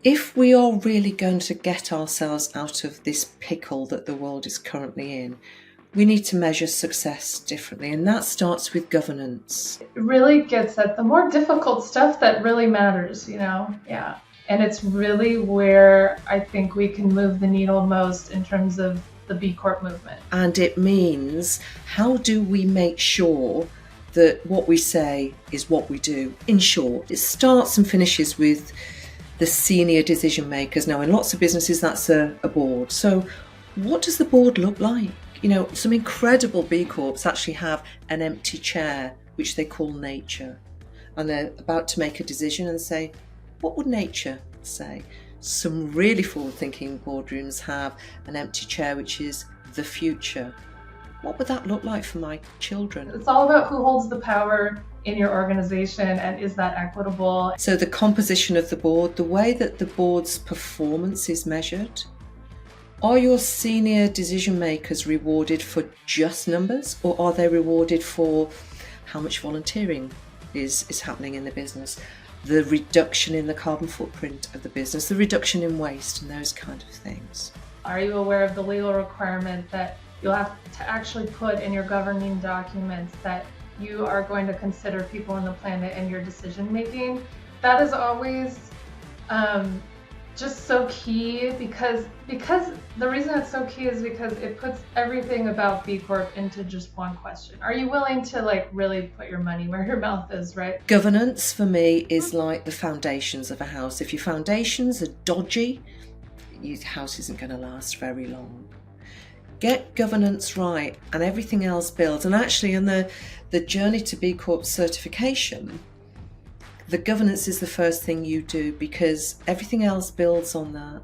If we are really going to get ourselves out of this pickle that the world is currently in, we need to measure success differently, and that starts with governance. It really gets at the more difficult stuff that really matters, Yeah. And it's really where I think we can move the needle most in terms of the B Corp movement. And it means, how do we make sure that what we say is what we do? In short, it starts and finishes with the senior decision makers. Now, in lots of businesses, that's a board. So what does the board look like? Some incredible B Corps actually have an empty chair, which they call nature. And they're about to make a decision and say, what would nature say? Some really forward-thinking boardrooms have an empty chair, which is the future. What would that look like for my children? It's all about who holds the power in your organization and is that equitable? So the composition of the board, the way that the board's performance is measured. Are your senior decision makers rewarded for just numbers, or are they rewarded for how much volunteering is happening in the business? The reduction in the carbon footprint of the business, the reduction in waste, and those kind of things. Are you aware of the legal requirement that you'll have to actually put in your governing documents that you are going to consider people on the planet in your decision making? That is always just so key, because the reason it's so key is because it puts everything about B Corp into just one question. Are you willing to really put your money where your mouth is, right? Governance for me is like the foundations of a house. If your foundations are dodgy, your house isn't going to last very long. Get governance right and everything else builds. And actually in the journey to B Corp certification, the governance is the first thing you do, because everything else builds on that.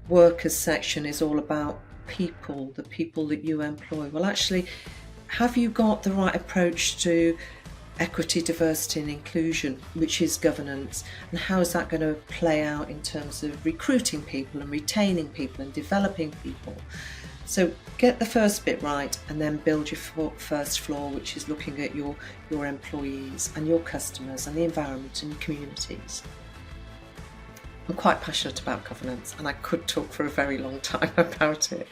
Workers section is all about people, the people that you employ. Well, actually, have you got the right approach to equity, diversity and inclusion, which is governance? And how is that going to play out in terms of recruiting people and retaining people and developing people? So get the first bit right and then build your first floor, which is looking at your employees and your customers and the environment and your communities. I'm quite passionate about governance, and I could talk for a very long time about it.